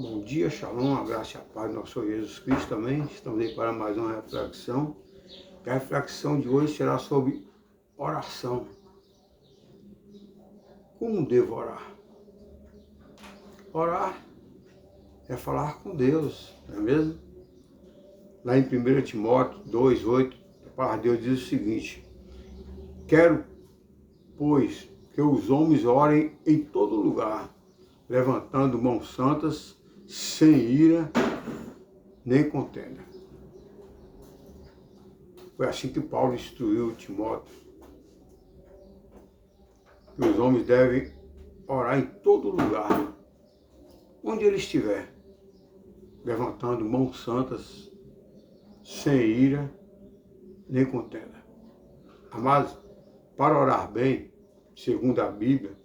Bom dia, Shalom, a graça e a paz do nosso Senhor Jesus Cristo também. Estamos aí para mais uma reflexão. A reflexão de hoje será sobre oração. Como devo orar? Orar é falar com Deus, não é mesmo? Lá em 1 Timóteo 2,8, a palavra de Deus diz o seguinte: quero, pois, que os homens orem em todo lugar, levantando mãos santas, sem ira nem contenda. Foi assim que Paulo instruiu Timóteo, que os homens devem orar em todo lugar, onde ele estiver, levantando mãos santas, sem ira nem contenda. Amados, para orar bem, segundo a Bíblia,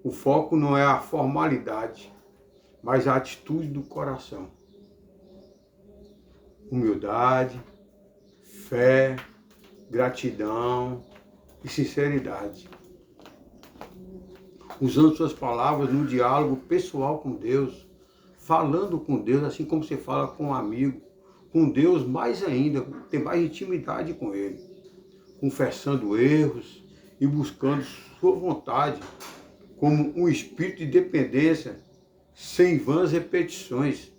o foco não é a formalidade, mas a atitude do coração. Humildade, fé, gratidão e sinceridade. Usando suas palavras no diálogo pessoal com Deus, falando com Deus, assim como você fala com um amigo, com Deus mais ainda, tem mais intimidade com Ele, confessando erros e buscando sua vontade, como um espírito de dependência, sem vãs repetições,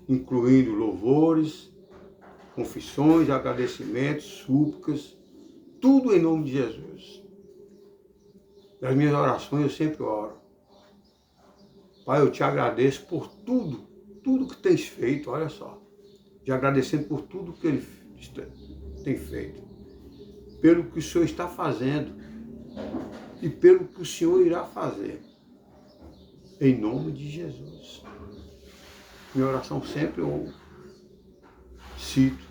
incluindo louvores, confissões, agradecimentos, súplicas, tudo em nome de Jesus. Nas minhas orações eu sempre oro: Pai, eu te agradeço por tudo que tens feito, olha só, te agradecendo por tudo que Ele tem feito, pelo que o Senhor está fazendo e pelo que o Senhor irá fazer, em nome de Jesus. Minha oração sempre eu cito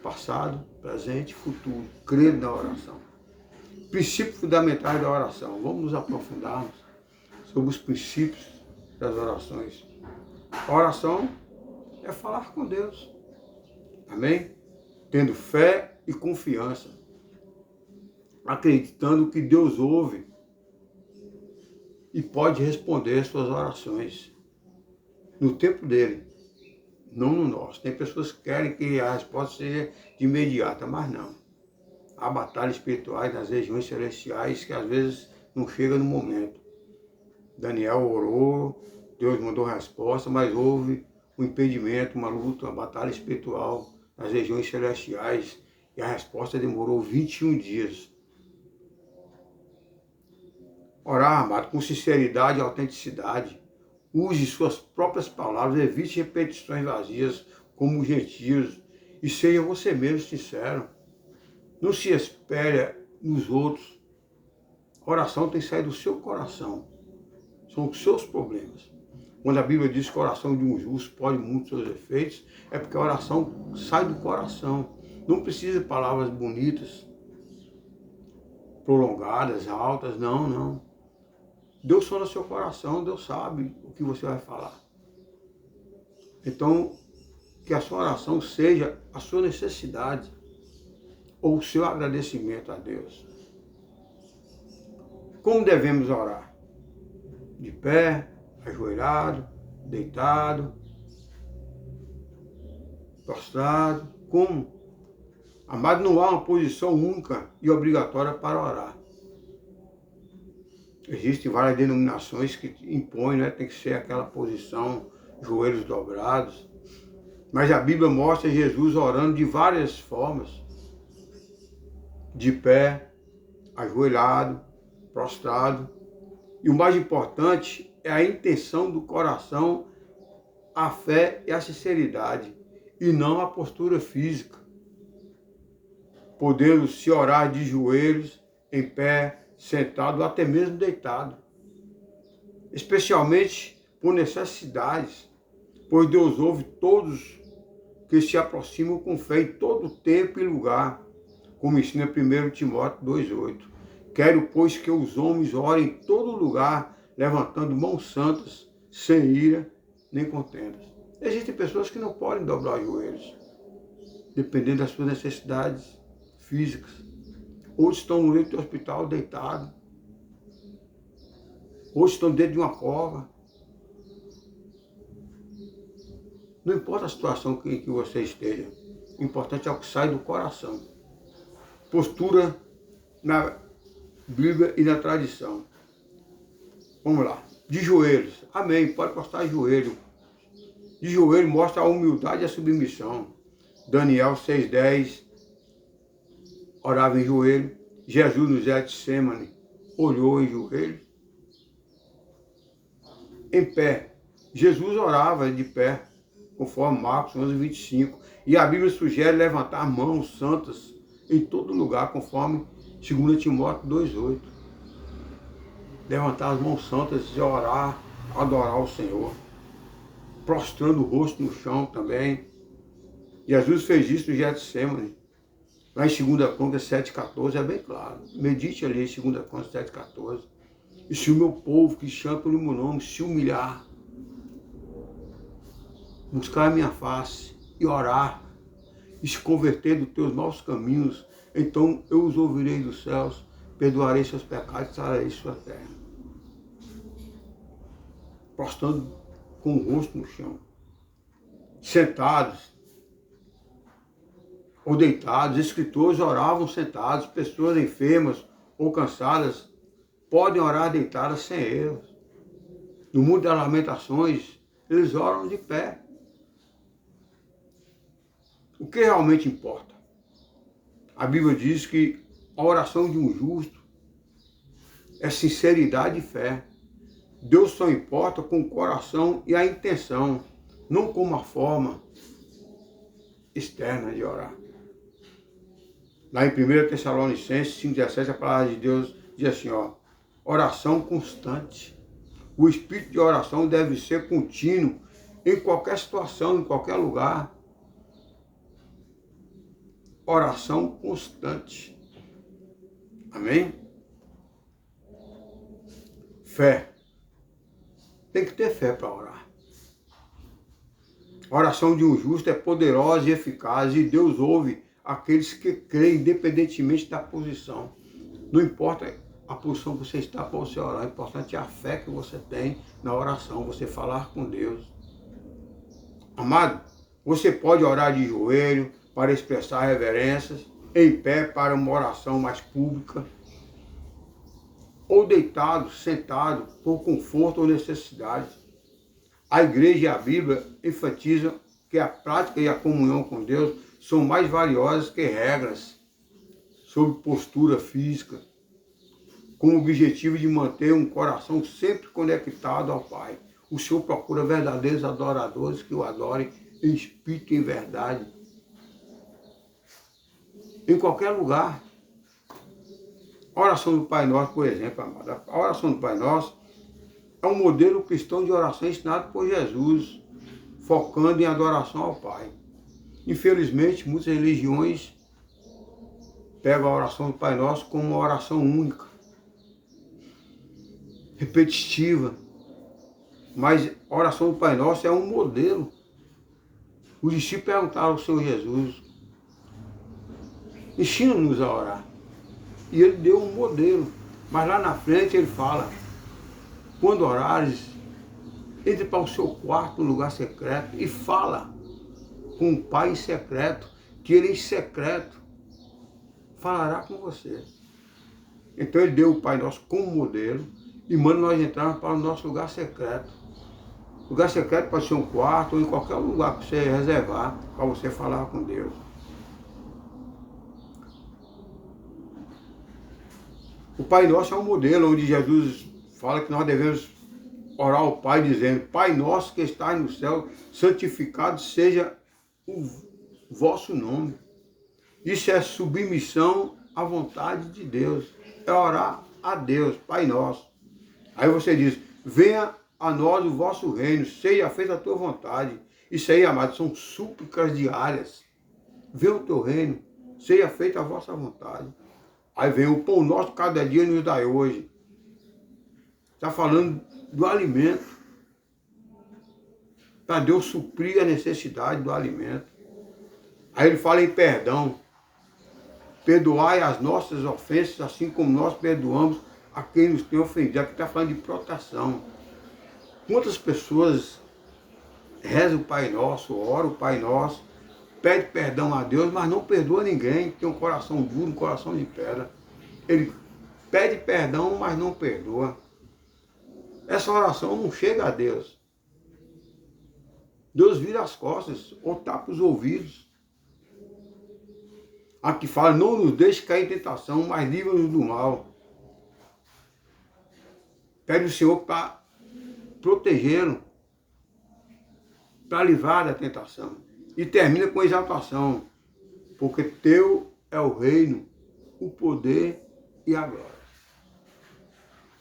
passado, presente e futuro, creio na oração. Princípios fundamentais da oração. Vamos nos aprofundarmos sobre os princípios das orações. A oração é falar com Deus. Amém? Tendo fé e confiança. Acreditando que Deus ouve e pode responder suas orações no tempo dele, não no nosso. Tem pessoas que querem que a resposta seja de imediata, mas não. Há batalhas espirituais nas regiões celestiais que às vezes não chega no momento. Daniel orou, Deus mandou resposta, mas houve um impedimento, uma luta, uma batalha espiritual nas regiões celestiais e a resposta demorou 21 dias. Orar, amado, com sinceridade e autenticidade. Use suas próprias palavras, evite repetições vazias como os gentios e seja você mesmo sincero. Não se espere nos outros. A oração tem que sair do seu coração. São os seus problemas. Quando a Bíblia diz que a oração de um justo pode muitos seus efeitos, é porque a oração sai do coração. Não precisa de palavras bonitas, prolongadas, altas, não. Deus sonda seu coração, Deus sabe o que você vai falar. Então, que a sua oração seja a sua necessidade ou o seu agradecimento a Deus. Como devemos orar? De pé, ajoelhado, deitado, prostrado. Como? Amado, não há uma posição única e obrigatória para orar. Existem várias denominações que impõem, né? Tem que ser aquela posição, joelhos dobrados. Mas a Bíblia mostra Jesus orando de várias formas. De pé, ajoelhado, prostrado. E o mais importante é a intenção do coração, a fé e a sinceridade, e não a postura física. Podendo se orar de joelhos, em pé, sentado ou até mesmo deitado. Especialmente por necessidades, pois Deus ouve todos que se aproximam com fé em todo tempo e lugar, como ensina 1 Timóteo 2,8. Quero, pois, que os homens orem em todo lugar, levantando mãos santas, sem ira nem contendas. Existem pessoas que não podem dobrar os joelhos, dependendo das suas necessidades físicas. Outros estão no leito do hospital deitados. Outros estão dentro de uma cova. Não importa a situação em que você esteja, o importante é o que sai do coração. Postura na Bíblia e na tradição. Vamos lá. De joelhos. Amém. Pode postar de joelho. De joelho mostra a humildade e a submissão. Daniel 6,10 orava em joelho. Jesus no Getsêmani olhou em joelho. Em pé. Jesus orava de pé, conforme Marcos 11:25. E a Bíblia sugere levantar mãos santas em todo lugar, conforme 2 Timóteo 2,8. Levantar as mãos santas e orar, adorar o Senhor. Prostrando o rosto no chão também. Jesus fez isso no Getsêmani. Lá em 2 Crônicas 7,14 é bem claro. Medite ali em 2 Crônicas 7,14. E se o meu povo que chama pelo meu nome se humilhar, buscar a minha face e orar, e se converter dos teus maus caminhos, então eu os ouvirei dos céus, perdoarei seus pecados e sararei sua terra. Prostrando com o rosto no chão. Sentados ou deitados, escritores oravam sentados, pessoas enfermas ou cansadas podem orar deitadas sem erros. No mundo das lamentações, eles oram de pé. O que realmente importa? A Bíblia diz que a oração de um justo é sinceridade e fé. Deus só importa com o coração e a intenção, não com uma forma externa de orar. Lá em 1 Tessalonicenses 5,17, a palavra de Deus diz assim, oração constante. O espírito de oração deve ser contínuo em qualquer situação, em qualquer lugar. Oração constante. Amém? Fé. Tem que ter fé para orar. A oração de um justo é poderosa e eficaz, e Deus ouve aqueles que creem, independentemente da posição. Não importa a posição que você está para você orar, o importante é a fé que você tem na oração, você falar com Deus. Amado, você pode orar de joelho para expressar reverências, em pé para uma oração mais pública, ou deitado, sentado, por conforto ou necessidade. A igreja e a Bíblia enfatizam que a prática e a comunhão com Deus são mais valiosas que regras sobre postura física, com o objetivo de manter um coração sempre conectado ao Pai. O Senhor procura verdadeiros adoradores que o adorem em espírito e em verdade. Em qualquer lugar. A oração do Pai Nosso, por exemplo, amado, a oração do Pai Nosso é um modelo cristão de oração ensinado por Jesus, focando em adoração ao Pai. Infelizmente, muitas religiões pegam a oração do Pai Nosso como uma oração única, repetitiva, mas a oração do Pai Nosso é um modelo. Os discípulos perguntaram ao Senhor Jesus, ensina-nos a orar. E ele deu um modelo, mas lá na frente ele fala, quando orares, entre para o seu quarto, no lugar secreto, e fala com o Pai em secreto, que ele em secreto falará com você. Então ele deu o Pai Nosso como modelo e manda nós entrarmos para o nosso lugar secreto. Lugar secreto pode ser um quarto ou em qualquer lugar que você reservar para você falar com Deus. O Pai Nosso é um modelo onde Jesus fala que nós devemos orar ao Pai dizendo, Pai Nosso que estás no céu, santificado seja o vosso nome. Isso é submissão à vontade de Deus. É orar a Deus, Pai Nosso. Aí você diz, venha a nós o vosso reino, seja feita a tua vontade. Isso aí, amados, são súplicas diárias. Venha o teu reino, seja feita a vossa vontade. Aí vem o pão nosso cada dia nos dai hoje. Está falando do alimento. Para Deus suprir a necessidade do alimento. Aí ele fala em perdão. Perdoai as nossas ofensas, assim como nós perdoamos a quem nos tem ofendido. Aqui está falando de proteção. Quantas pessoas reza o Pai Nosso, ora o Pai Nosso, pede perdão a Deus, mas não perdoa ninguém, tem um coração duro, um coração de pedra. Ele pede perdão, mas não perdoa. Essa oração não chega a Deus. Deus vira as costas ou tapa os ouvidos. Aqui fala, não nos deixe cair em tentação, mas livra-nos do mal. Pede o Senhor para protegê-lo, para livrar da tentação. E termina com exaltação, porque teu é o reino, o poder e a glória.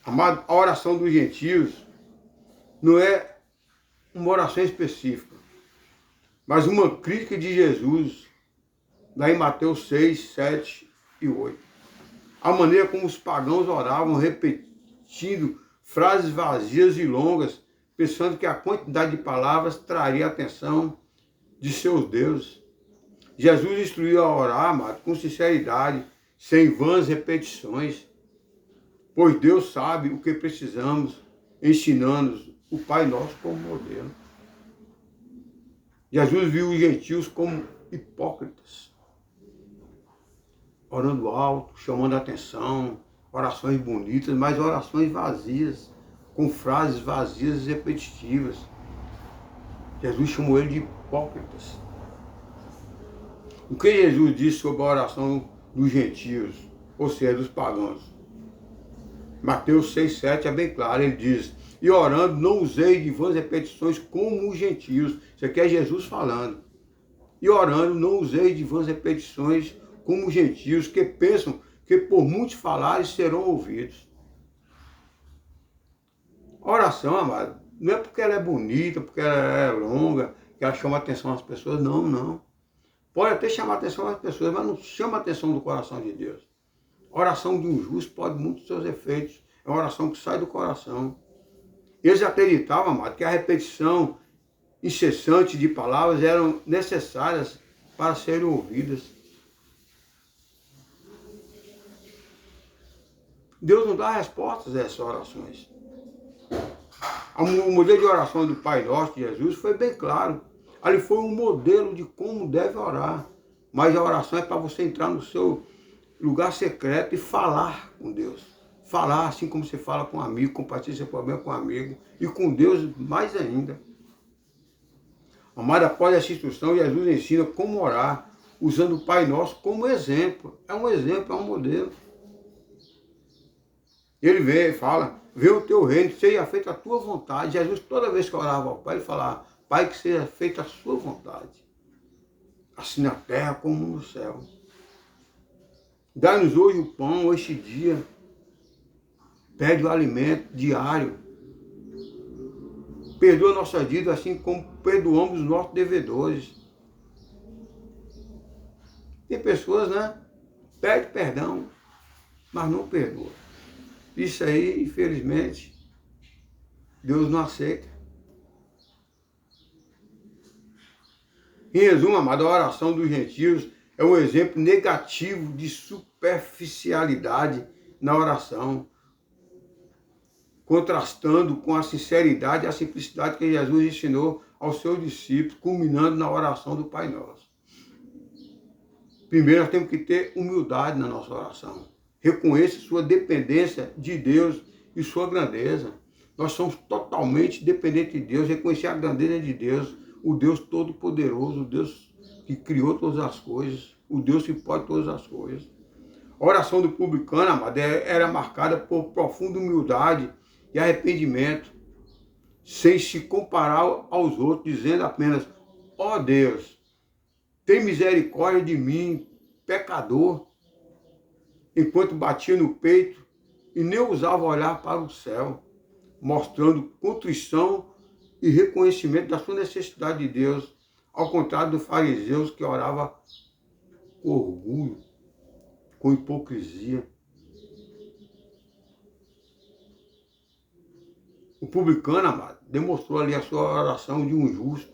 Amado, a oração dos gentios não é uma oração específica, mas uma crítica de Jesus, lá em Mateus 6, 7 e 8. A maneira como os pagãos oravam, repetindo frases vazias e longas, pensando que a quantidade de palavras traria a atenção de seus deuses. Jesus instruiu a orar, amado, com sinceridade, sem vãs repetições, pois Deus sabe o que precisamos, ensinando-nos o Pai Nosso como modelo. Jesus viu os gentios como hipócritas, orando alto, chamando a atenção, orações bonitas, mas orações vazias, com frases vazias e repetitivas. Jesus chamou ele de hipócritas. O que Jesus disse sobre a oração dos gentios, ou seja, dos pagãos? Mateus 6, 7 é bem claro, ele diz, e orando não usei de vãs repetições como os gentios. Isso aqui é Jesus falando. E orando não usei de vãs repetições como os gentios, que pensam que por muitos falares serão ouvidos. A oração, amado, não é porque ela é bonita, porque ela é longa, que ela chama a atenção das pessoas, não, não. Pode até chamar a atenção das pessoas, mas não chama a atenção do coração de Deus. A oração de um justo pode muitos seus efeitos. É uma oração que sai do coração. Eles acreditavam, amado, que a repetição incessante de palavras eram necessárias para serem ouvidas. Deus não dá respostas a essas orações. O modelo de oração do Pai Nosso, de Jesus, foi bem claro. Ali foi um modelo de como deve orar. Mas a oração é para você entrar no seu lugar secreto e falar com Deus. Falar assim como você fala com um amigo, compartilha seu problema com um amigo. E com Deus mais ainda. Amado, após essa instrução, Jesus ensina como orar, usando o Pai Nosso como exemplo. É um exemplo, é um modelo. Ele vem e fala, vê o teu reino, seja feita a tua vontade. Jesus, toda vez que orava ao Pai, ele falava, Pai, que seja feita a sua vontade. Assim na terra como no céu. Dá-nos hoje o pão, este dia. Pede o alimento diário. Perdoa nossas dívidas, assim como perdoamos os nossos devedores. Tem pessoas, né? Pede perdão, mas não perdoa. Isso aí, infelizmente, Deus não aceita. Em resumo, amado, a oração dos gentios é um exemplo negativo de superficialidade na oração, contrastando com a sinceridade e a simplicidade que Jesus ensinou aos seus discípulos, culminando na oração do Pai Nosso. Primeiro, nós temos que ter humildade na nossa oração. Reconheça sua dependência de Deus e sua grandeza. Nós somos totalmente dependentes de Deus, reconhecer a grandeza de Deus, o Deus Todo-Poderoso, o Deus que criou todas as coisas, o Deus que pode todas as coisas. A oração do publicano, amado, era marcada por profunda humildade e arrependimento, sem se comparar aos outros, dizendo apenas, ó Deus, tem misericórdia de mim, pecador, enquanto batia no peito e nem ousava olhar para o céu, mostrando contrição e reconhecimento da sua necessidade de Deus, ao contrário dos fariseus que orava com orgulho, com hipocrisia. O publicano, amado, demonstrou ali a sua oração de um justo,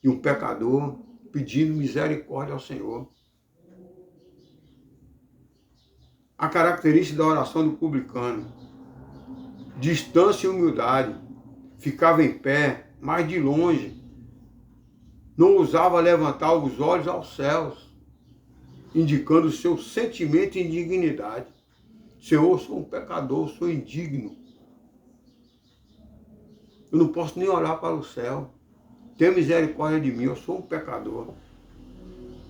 de um pecador, pedindo misericórdia ao Senhor. A característica da oração do publicano, distância e humildade, ficava em pé, mas de longe. Não ousava levantar os olhos aos céus, indicando o seu sentimento de indignidade. Senhor, eu sou um pecador, sou indigno. Eu não posso nem olhar para o céu. Tenha misericórdia de mim, eu sou um pecador.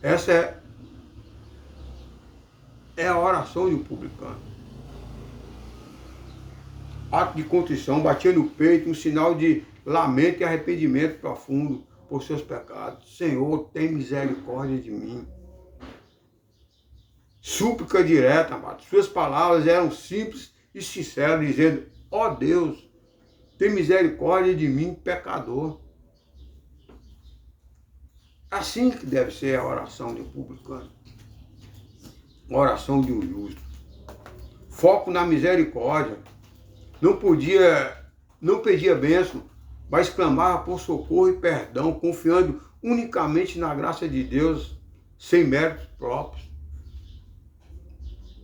Essa é a oração de um publicano. Ato de contrição, batia no peito, um sinal de lamento e arrependimento profundo por seus pecados. Senhor, tem misericórdia de mim. Súplica direta, amado. Suas palavras eram simples e sinceras, dizendo: ó Deus, tem misericórdia de mim, pecador. Assim que deve ser a oração de um publicano. A oração de um justo. Foco na misericórdia. Não pedia bênção, mas clamava por socorro e perdão, confiando unicamente na graça de Deus, sem méritos próprios.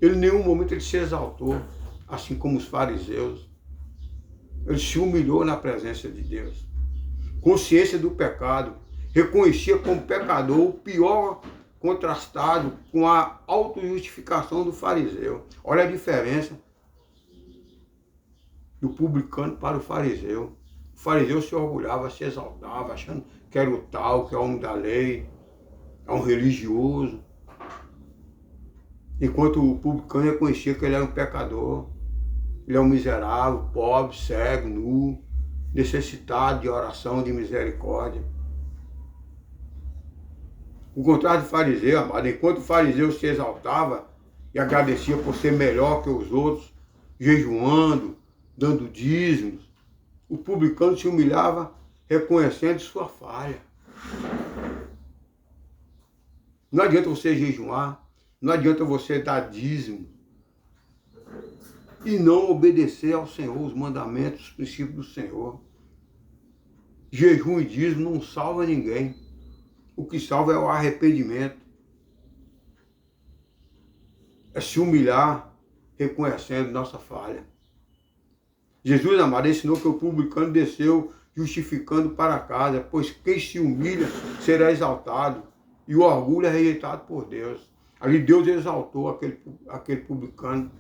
Ele em nenhum momento ele se exaltou, assim como os fariseus. Ele se humilhou na presença de Deus. Consciência do pecado. Reconhecia como pecador, o pior contrastado com a autojustificação do fariseu. Olha a diferença do publicano para o fariseu. O fariseu se orgulhava, se exaltava, achando que era o tal, que é o homem da lei, é um religioso. Enquanto o publicano reconhecia que ele era um pecador, ele é um miserável, pobre, cego, nu, necessitado de oração, de misericórdia. O contrário do fariseu, amado, enquanto o fariseu se exaltava e agradecia por ser melhor que os outros, jejuando, dando dízimos, o publicano se humilhava reconhecendo sua falha. Não adianta você jejuar, não adianta você dar dízimo e não obedecer ao Senhor, os mandamentos, os princípios do Senhor. Jejum e dízimo não salva ninguém. O que salva é o arrependimento. É se humilhar, reconhecendo nossa falha. Jesus, amado, ensinou que o publicano desceu justificando para casa, pois quem se humilha será exaltado, e o orgulho é rejeitado por Deus. Ali Deus exaltou aquele publicano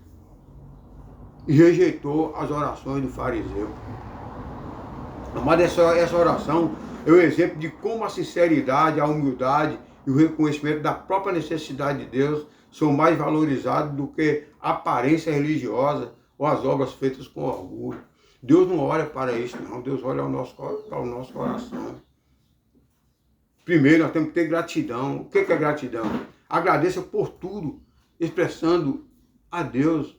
e rejeitou as orações do fariseu. Amado, essa oração é o exemplo de como a sinceridade, a humildade e o reconhecimento da própria necessidade de Deus são mais valorizados do que a aparência religiosa ou as obras feitas com orgulho. Deus não olha para isso, não. Deus olha para o nosso coração. Primeiro, nós temos que ter gratidão. O que é gratidão? Agradeça por tudo, expressando a Deus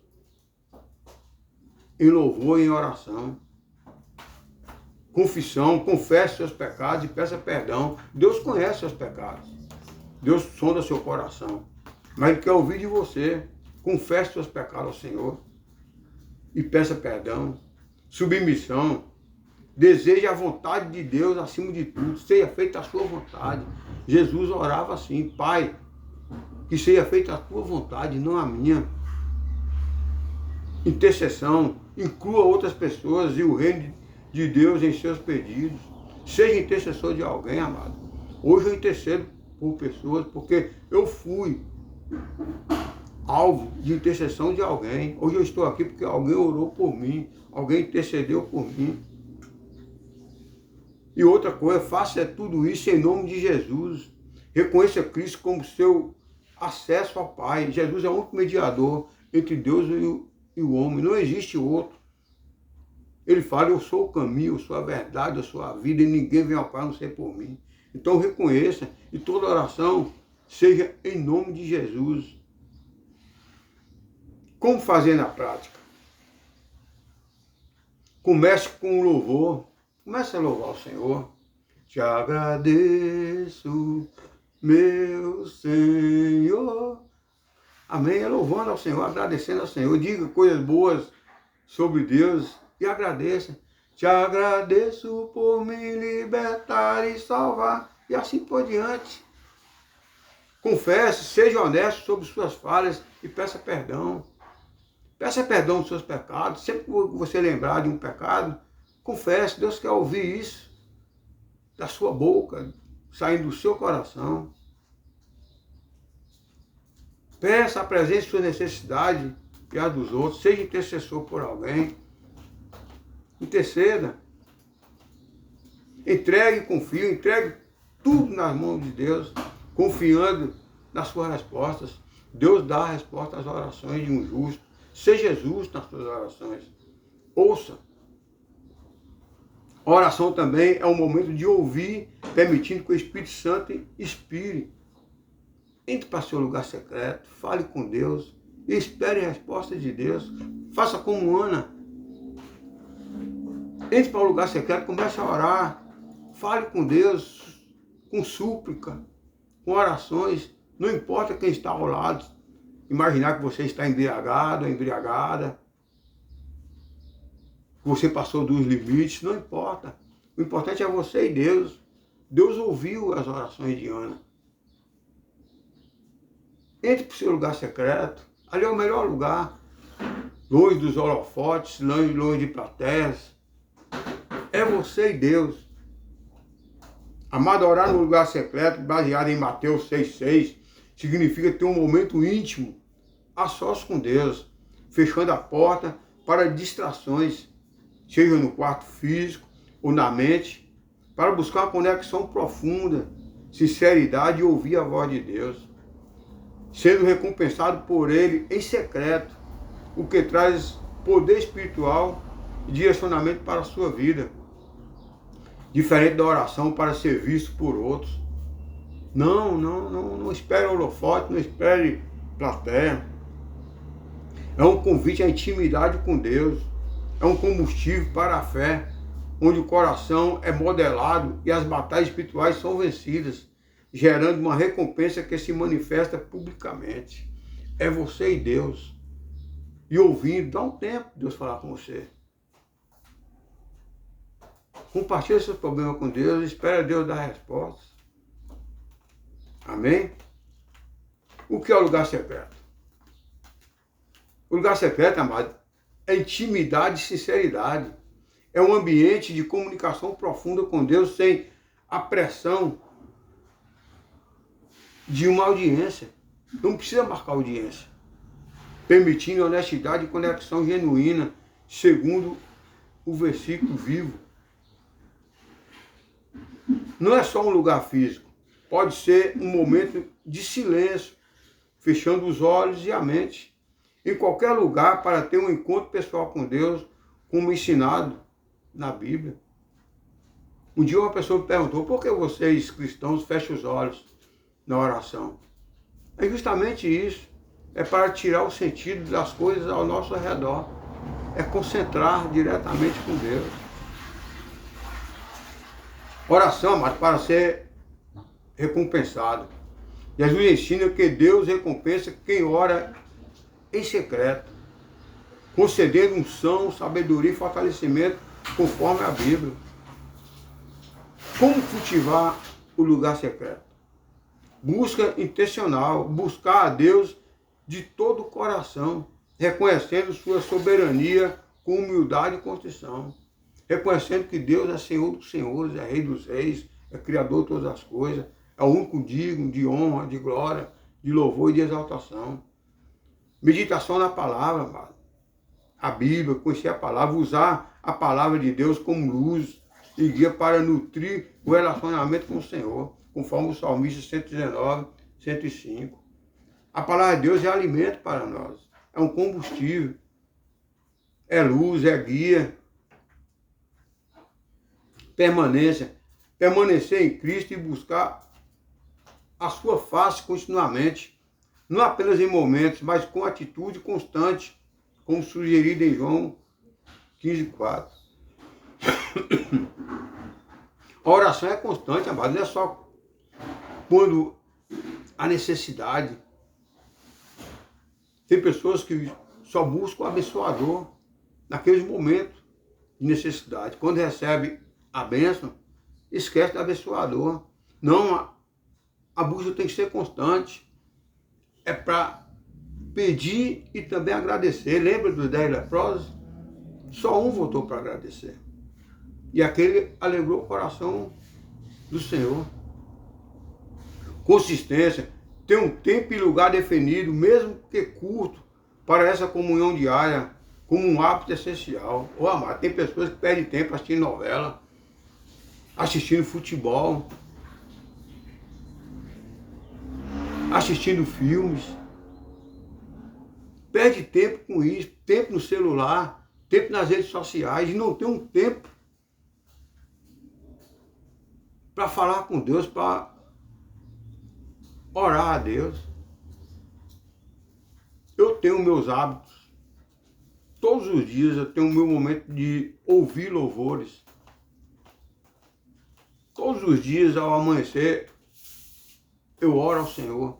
em louvor e em oração. Confissão, confesse seus pecados e peça perdão. Deus conhece seus pecados. Deus sonda seu coração. Mas Ele quer ouvir de você. Confesse seus pecados ao Senhor e peça perdão. Submissão. Deseje a vontade de Deus acima de tudo. Seja feita a sua vontade. Jesus orava assim: Pai, que seja feita a tua vontade, não a minha. Intercessão. Inclua outras pessoas e o reino de Deus em seus pedidos. Seja intercessor de alguém, amado. Hoje eu intercedo por pessoas porque eu fui alvo de intercessão de alguém. Hoje eu estou aqui porque alguém orou por mim, alguém intercedeu por mim. E outra coisa, faça tudo isso em nome de Jesus. Reconheça Cristo como seu acesso ao Pai. Jesus é o único mediador entre Deus e o homem. Não existe outro. Ele fala: eu sou o caminho, eu sou a verdade, eu sou a vida, e ninguém vem ao Pai a não ser por mim. Então reconheça, e toda oração seja em nome de Jesus. Como fazer na prática? Comece com o louvor. Comece a louvar o Senhor. Te agradeço, meu Senhor. Amém? Louvando ao Senhor, agradecendo ao Senhor. Diga coisas boas sobre Deus e agradeça. Te agradeço por me libertar e salvar. E assim por diante. Confesse, seja honesto sobre suas falhas e peça perdão. Peça perdão dos seus pecados. Sempre que você lembrar de um pecado, confesse. Deus quer ouvir isso. da sua boca, saindo do seu coração. Peça a presença de sua necessidade e a dos outros. Seja intercessor por alguém. Interceda. Entregue, confie, entregue tudo nas mãos de Deus, confiando nas suas respostas. Deus dá a resposta às orações de um justo. Seja justo nas suas orações. Ouça. A oração também é um momento de ouvir, permitindo que o Espírito Santo inspire. Entre para seu lugar secreto, fale com Deus e espere a resposta de Deus. Faça como Ana. Entre para o lugar secreto, comece a orar. Fale com Deus, com súplica, com orações. Não importa quem está ao lado. Imaginar que você está embriagado ou embriagada. Que você passou dos limites. Não importa. O importante é você e Deus. Deus ouviu as orações de Ana. Entre para o seu lugar secreto. Ali é o melhor lugar. Longe dos holofotes, longe de plateias. É você e Deus. Amado, orar no lugar secreto, baseado em Mateus 6,6, significa ter um momento íntimo, a sós com Deus, fechando a porta para distrações, seja no quarto físico ou na mente, para buscar uma conexão profunda, sinceridade e ouvir a voz de Deus, sendo recompensado por Ele em secreto, o que traz poder espiritual e direcionamento para a sua vida. Diferente da oração para ser visto por outros. Não espere holofote, não espere plateia. É um convite à intimidade com Deus. É um combustível para a fé, onde o coração é modelado e as batalhas espirituais são vencidas, gerando uma recompensa que se manifesta publicamente. É você e Deus. E ouvindo, dá um tempo de Deus falar com você. Compartilhe seus problemas com Deus, espere Deus dar respostas. Amém? O que é o lugar secreto? O lugar secreto, amado, é intimidade e sinceridade. É um ambiente de comunicação profunda com Deus sem a pressão de uma audiência. Não precisa marcar audiência. Permitindo honestidade e conexão genuína, segundo o versículo vivo. Não é só um lugar físico, pode ser um momento de silêncio, fechando os olhos e a mente, em qualquer lugar para ter um encontro pessoal com Deus, como ensinado na Bíblia. Um dia uma pessoa me perguntou, por que vocês cristãos fecham os olhos na oração? É justamente isso, é para tirar o sentido das coisas ao nosso redor, é concentrar diretamente com Deus. Oração, mas para ser recompensado. Jesus ensina que Deus recompensa quem ora em secreto, concedendo unção, sabedoria e fortalecimento conforme a Bíblia. Como cultivar o lugar secreto? Busca intencional, buscar a Deus de todo o coração, reconhecendo sua soberania com humildade e contrição. Reconhecendo que Deus é Senhor dos senhores, é Rei dos reis, é Criador de todas as coisas, é o único digno de honra, de glória, de louvor e de exaltação. Meditação na palavra, amado. A Bíblia, conhecer a palavra, usar a palavra de Deus como luz e guia para nutrir o relacionamento com o Senhor, conforme o Salmista 119, 105. A palavra de Deus é alimento para nós, é um combustível, é luz, é guia. Permanecer em Cristo e buscar a sua face continuamente, não apenas em momentos, mas com atitude constante, como sugerido em João 15,4. A oração é constante, amado, não é só quando há necessidade. Tem pessoas que só buscam o abençoador naqueles momentos de necessidade. Quando recebe a bênção, esquece do abençoador. Não, a busca tem que ser constante. É para pedir e também agradecer. Lembra dos 10 leprosos? Só um voltou para agradecer. E aquele alegrou o coração do Senhor. Consistência. Ter um tempo e lugar definido, mesmo que curto, para essa comunhão diária, como um hábito essencial. Ô, amado, tem pessoas que perdem tempo assistindo novela, assistindo futebol, assistindo filmes. Perde tempo com isso, tempo no celular, tempo nas redes sociais, e não tem um tempo para falar com Deus, para orar a Deus. Eu tenho meus hábitos. Todos os dias eu tenho o meu momento de ouvir louvores. Todos os dias ao amanhecer eu oro ao Senhor.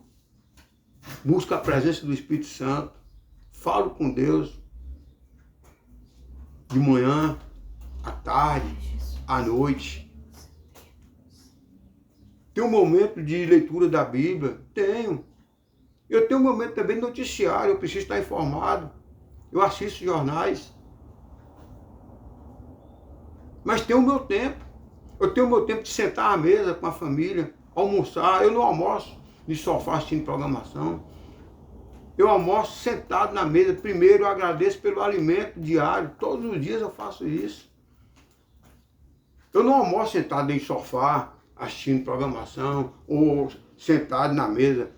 Busco a presença do Espírito Santo. Falo com Deus. De manhã, à tarde, à noite. Tenho um momento de leitura da Bíblia? Tenho. Eu tenho um momento também de noticiário, eu preciso estar informado. Eu assisto jornais. Mas tenho o meu tempo. Eu tenho o meu tempo de sentar à mesa com a família, almoçar. Eu não almoço de sofá assistindo programação. Eu almoço sentado na mesa. Primeiro eu agradeço pelo alimento diário. Todos os dias eu faço isso. Eu não almoço sentado em sofá, assistindo programação, ou sentado na mesa,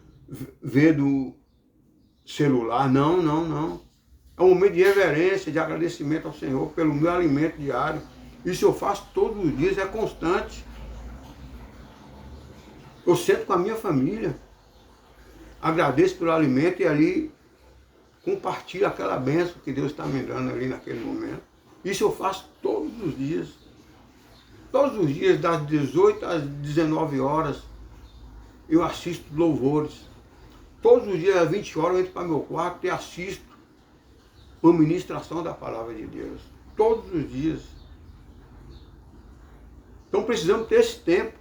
vendo celular. Não, não, não. É um momento de reverência, de agradecimento ao Senhor pelo meu alimento diário. Isso eu faço todos os dias, é constante. Eu sento com a minha família, agradeço pelo alimento e ali compartilho aquela bênção que Deus está me dando ali naquele momento. Isso eu faço todos os dias. Todos os dias, das 18 às 19 horas, eu assisto louvores. Todos os dias, às 20 horas, eu entro para meu quarto e assisto uma ministração da palavra de Deus. Todos os dias. Então precisamos ter esse tempo.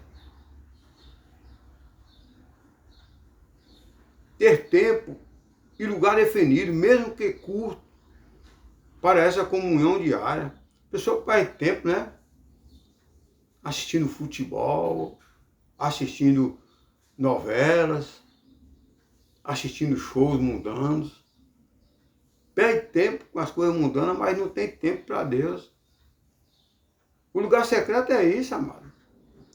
Ter tempo e lugar definido, mesmo que curto, para essa comunhão diária. A pessoa perde tempo, né? Assistindo futebol, assistindo novelas, assistindo shows mundanos. Perde tempo com as coisas mundanas, mas não tem tempo para Deus. O lugar secreto é isso, amado.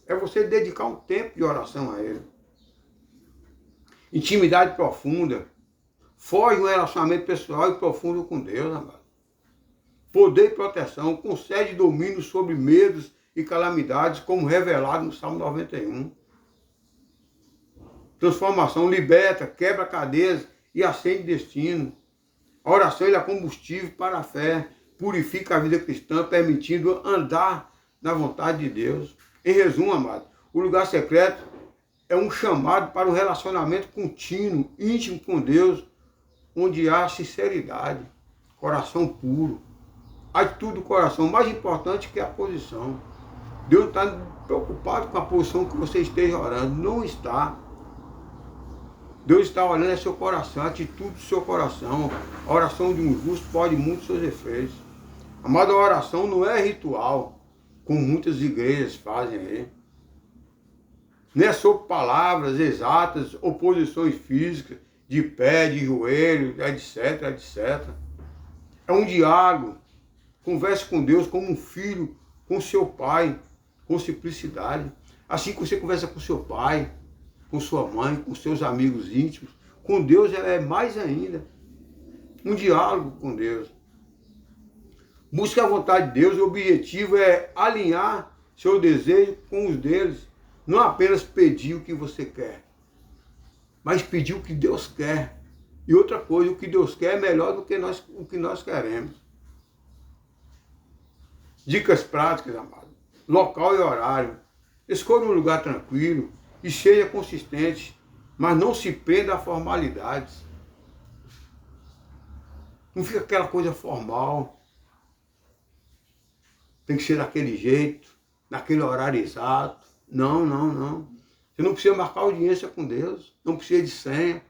É você dedicar um tempo de oração a Ele. Intimidade profunda. Foge um relacionamento pessoal e profundo com Deus, amado. Poder e proteção. Concede domínio sobre medos e calamidades, como revelado no Salmo 91. Transformação. Liberta, quebra cadeias e acende destino. A oração é combustível para a fé. Purifica a vida cristã, permitindo andar na vontade de Deus. Em resumo, amado, o lugar secreto é um chamado para um relacionamento contínuo, íntimo com Deus, onde há sinceridade, coração puro, atitude do coração, mais importante que a posição. Deus não está preocupado com a posição que você esteja orando, não está. Deus está olhando é seu coração, a atitude do seu coração. A oração de um justo pode muito seus efeitos. Amado, a oração não é ritual, como muitas igrejas fazem aí. Não é sobre palavras exatas ou posições físicas, de pé, de joelho, etc, etc. É um diálogo. Converse com Deus como um filho, com seu pai, com simplicidade. Assim que você conversa com seu pai, com sua mãe, com seus amigos íntimos, com Deus é mais ainda. Um diálogo com Deus. Busque a vontade de Deus, o objetivo é alinhar seu desejo com os deles. Não apenas pedir o que você quer, mas pedir o que Deus quer. E outra coisa, o que Deus quer é melhor do que o que nós queremos. Dicas práticas, amado. Local e horário. Escolha um lugar tranquilo e seja consistente, mas não se prenda a formalidades. Não fica aquela coisa formal. Tem que ser daquele jeito, naquele horário exato. Não, não, não. Você não precisa marcar audiência com Deus, não precisa de senha.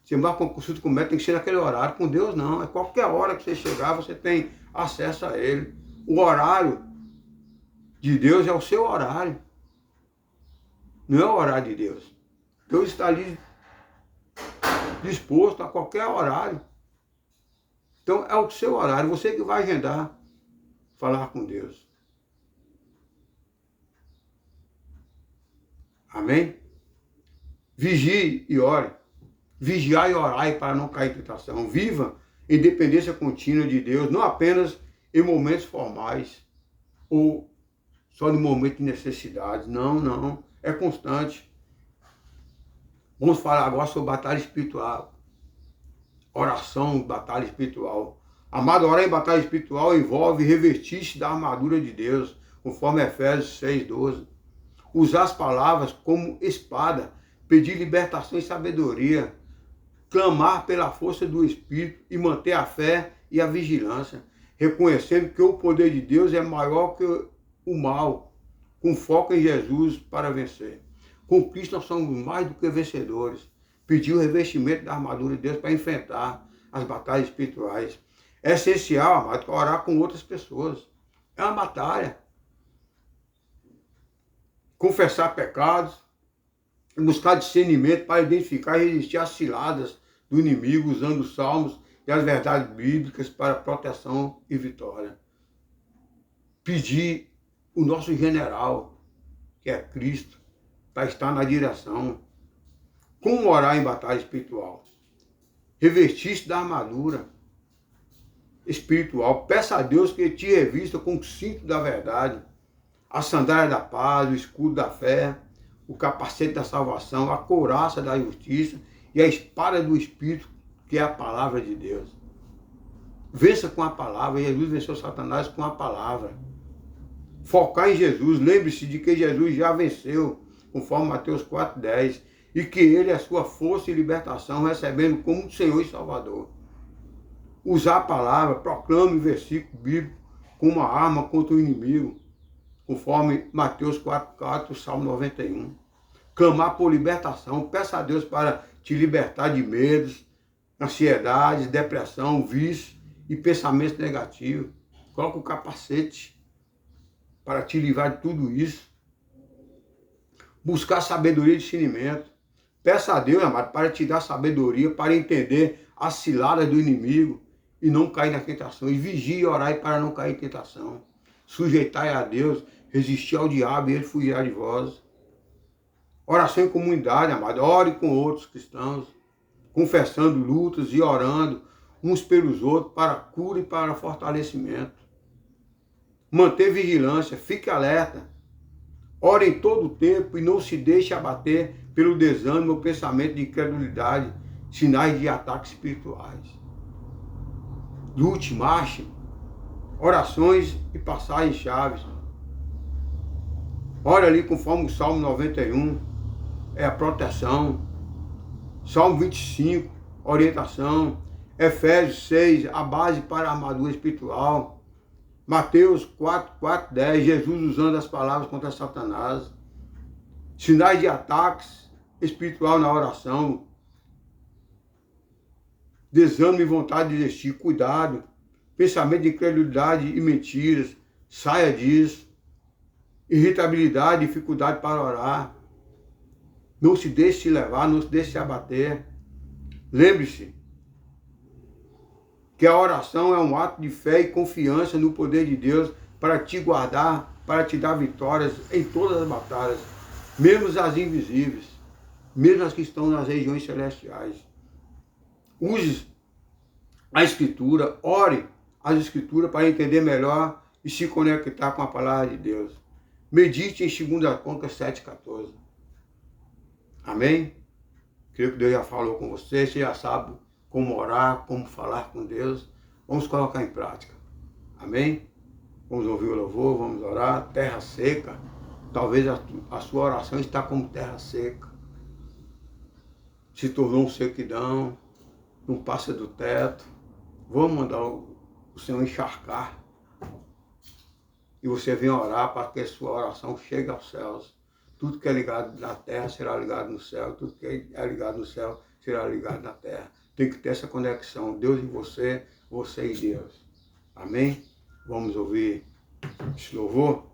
Você marca uma consulta com o médico, tem que ser naquele horário. Com Deus não, é qualquer hora que você chegar, você tem acesso a Ele. O horário de Deus é o seu horário. Não é o horário de Deus. Deus está ali disposto a qualquer horário. Então é o seu horário, você que vai agendar falar com Deus. Amém? Vigie e ore. Vigiai e orai para não cair em tentação. Viva em dependência contínua de Deus, não apenas em momentos formais ou só no momento de necessidade. Não, não. É constante. Vamos falar agora sobre batalha espiritual. Oração, batalha espiritual. Amado, orar em batalha espiritual envolve revestir-se da armadura de Deus, conforme Efésios 6:12. Usar as palavras como espada, pedir libertação e sabedoria, clamar pela força do Espírito e manter a fé e a vigilância, reconhecendo que o poder de Deus é maior que o mal, com foco em Jesus para vencer. Com Cristo nós somos mais do que vencedores. Pedir o revestimento da armadura de Deus para enfrentar as batalhas espirituais. É essencial, amado, orar com outras pessoas. É uma batalha. Confessar pecados, buscar discernimento para identificar e resistir às ciladas do inimigo, usando os salmos e as verdades bíblicas para proteção e vitória. Pedir o nosso general, que é Cristo, para estar na direção. Como orar em batalha espiritual? Revestir-se da armadura espiritual. Peça a Deus que te revista com o cinto da verdade, a sandália da paz, o escudo da fé, o capacete da salvação, a couraça da justiça e a espada do Espírito, que é a palavra de Deus. Vença com a palavra. Jesus venceu Satanás com a palavra. Focar em Jesus. Lembre-se de que Jesus já venceu, conforme Mateus 4:10, e que Ele é a sua força e libertação, recebendo como Senhor e Salvador. Usar a palavra, proclame o versículo bíblico como uma arma contra o inimigo, conforme Mateus 4:4, Salmo 91. Clamar por libertação, peça a Deus para te libertar de medos, ansiedades, depressão, vício e pensamentos negativos. Coloca o capacete para te livrar de tudo isso. Buscar sabedoria e discernimento. Peça a Deus, amado, para te dar sabedoria, para entender as ciladas do inimigo e não cair na tentação. E vigie e orai para não cair em tentação. Sujeitai a Deus, resistir ao diabo e ele fugirá de vós. Oração em comunidade, amado. Ore com outros cristãos, confessando lutas e orando uns pelos outros para cura e para fortalecimento. Manter vigilância, fique alerta. Ore em todo o tempo e não se deixe abater pelo desânimo ou pensamento de incredulidade, sinais de ataques espirituais. Lute, marche, orações e passagens chaves. Ore ali conforme o Salmo 91, é a proteção. Salmo 25, orientação. Efésios 6, a base para a armadura espiritual. Mateus 4:10, Jesus usando as palavras contra Satanás. Sinais de ataques espiritual na oração. Desânimo e vontade de desistir, cuidado. Pensamento de incredulidade e mentiras, saia disso. Irritabilidade, dificuldade para orar. Não se deixe se levar, não se deixe se abater. Lembre-se que a oração é um ato de fé e confiança no poder de Deus para te guardar, para te dar vitórias em todas as batalhas, mesmo as invisíveis, mesmo as que estão nas regiões celestiais. Use a Escritura, ore as Escrituras para entender melhor e se conectar com a palavra de Deus. Medite em 2 Crônicas 7:14. Amém? Creio que Deus já falou com você, você já sabe como orar, como falar com Deus. Vamos colocar em prática. Amém? Vamos ouvir o louvor, vamos orar. Terra seca. Talvez a sua oração está como terra seca. Se tornou um sequidão, não passa do teto. Vamos mandar o Senhor encharcar. E você vem orar para que a sua oração chegue aos céus. Tudo que é ligado na terra será ligado no céu. Tudo que é ligado no céu será ligado na terra. Tem que ter essa conexão. Deus em você, você e Deus. Amém? Vamos ouvir esse louvor?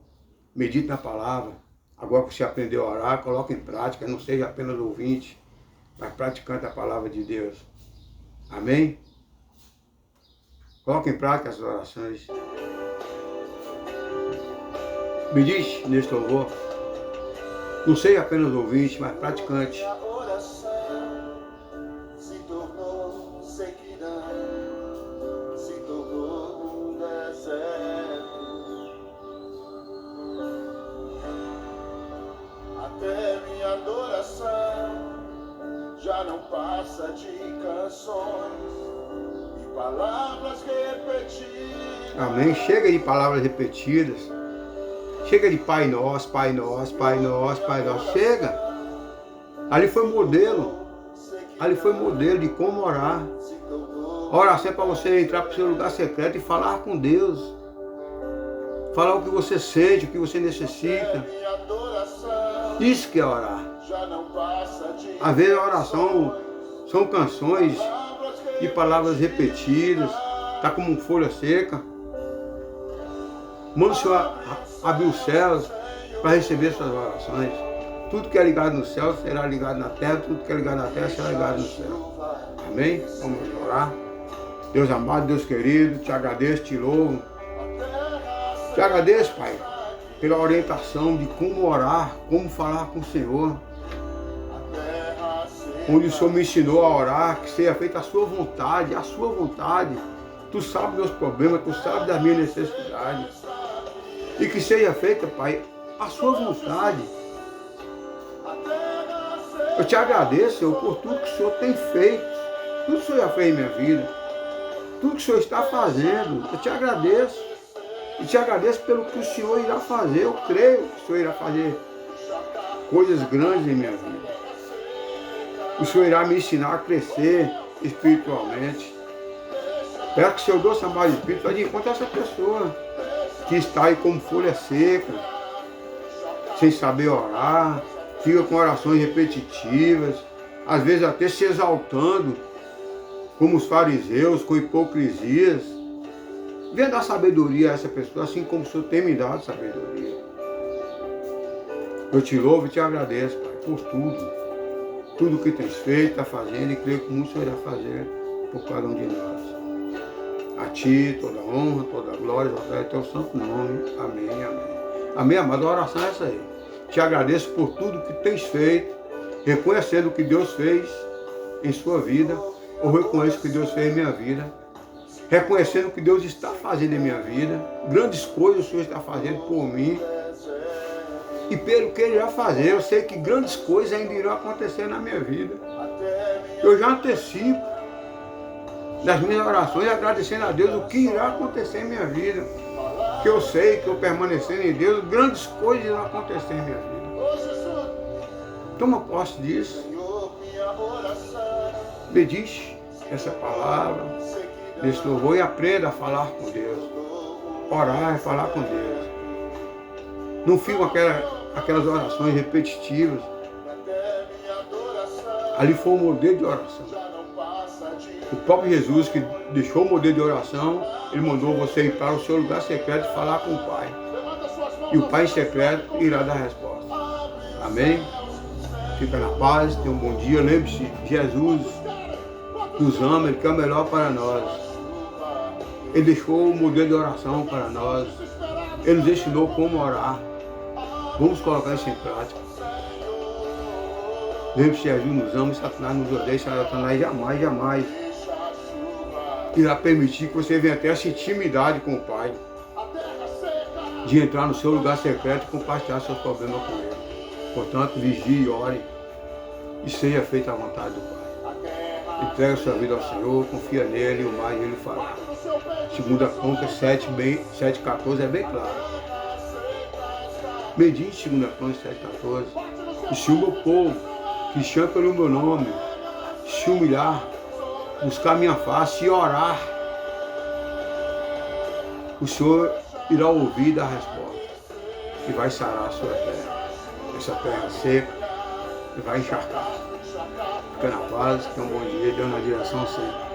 medite na palavra. Agora que você aprendeu a orar, coloque em prática, não seja apenas ouvinte, mas praticante da palavra de Deus. Amém? Coloque em prática essas orações. Medite neste louvor. Não seja apenas ouvinte, mas praticante. Já não passa de canções e palavras repetidas. Amém. Chega de palavras repetidas. Chega de Pai Nosso, Pai Nosso, Pai Nosso, Pai Nosso. Chega. Ali foi modelo. Ali foi modelo de como orar. A oração é para você entrar para o seu lugar secreto e falar com Deus. Falar o que você sente, o que você necessita. Isso que é orar. Às vezes a oração são canções e palavras repetidas, está como folha seca. Manda o Senhor abrir os céus para receber suas orações. Tudo que é ligado no céu será ligado na terra, tudo que é ligado na terra será ligado no céu. Amém? Vamos orar. Deus amado, Deus querido, te agradeço, te louvo. Te agradeço, Pai, pela orientação de como orar, como falar com o Senhor. Onde o Senhor me ensinou a orar, que seja feita a sua vontade, a sua vontade. Tu sabes dos meus problemas, tu sabes das minhas necessidades. E que seja feita, Pai, a sua vontade. Eu te agradeço, Senhor, por tudo que o Senhor tem feito. Tudo que o Senhor já fez em minha vida. Tudo que o Senhor está fazendo. Eu te agradeço. E te agradeço pelo que o Senhor irá fazer. Eu creio que o Senhor irá fazer coisas grandes em minha vida. O Senhor irá me ensinar a crescer espiritualmente. Peço que o Senhor doce amado Espírito vai de encontro a essa pessoa que está aí como folha seca, sem saber orar, fica com orações repetitivas, às vezes até se exaltando, como os fariseus, com hipocrisias. Venha dar sabedoria a essa pessoa, assim como o Senhor tem me dado sabedoria. Eu te louvo e te agradeço, Pai, por tudo. Tudo que tens feito, está fazendo, e creio que muito o Senhor irá fazer por cada um de nós. A Ti, toda honra, toda glória, exaltar teu santo nome. Amém, amém. Amém, amado. A oração é essa aí. Te agradeço por tudo que tens feito, reconhecendo o que Deus fez em sua vida, ou reconheço o que Deus fez em minha vida, reconhecendo o que Deus está fazendo em minha vida, grandes coisas o Senhor está fazendo por mim, e pelo que Ele irá fazer, eu sei que grandes coisas ainda irão acontecer na minha vida. Eu já antecipo das minhas orações, agradecendo a Deus o que irá acontecer em minha vida. Que eu sei que eu permanecendo em Deus, grandes coisas irão acontecer em minha vida. Toma posse disso. Medite essa palavra, nesse louvor, e aprenda a falar com Deus. Orar é falar com Deus. Não fica aquelas orações repetitivas. Ali foi um modelo de oração. O próprio Jesus, que deixou o modelo de oração, Ele mandou você ir para o seu lugar secreto e falar com o Pai. E o Pai em secreto irá dar a resposta. Amém? Fica na paz, tenha um bom dia. Lembre-se, Jesus nos ama, Ele quer o melhor para nós. Ele deixou o modelo de oração para nós. Ele nos ensinou como orar. Vamos colocar isso em prática. Lembre-se, Jesus nos ama e Satanás nos odeia. Satanás jamais, jamais irá permitir que você venha ter essa intimidade com o Pai, de entrar no seu lugar secreto e compartilhar seus problemas com Ele. Portanto, vigie e ore e seja feita a vontade do Pai. Entrega a sua vida ao Senhor, confia nele e o mais Ele fará. 2 Crônicas 7:14 é bem claro. Medite 2 Crônicas 7:14. E se o meu povo, que chama pelo meu nome, se humilhar, buscar minha face e orar, o Senhor irá ouvir e dar a resposta. E vai sarar a sua terra. Essa terra seca, e vai encharcar. Fica na paz, tenha um bom dia, Deus na direção sempre.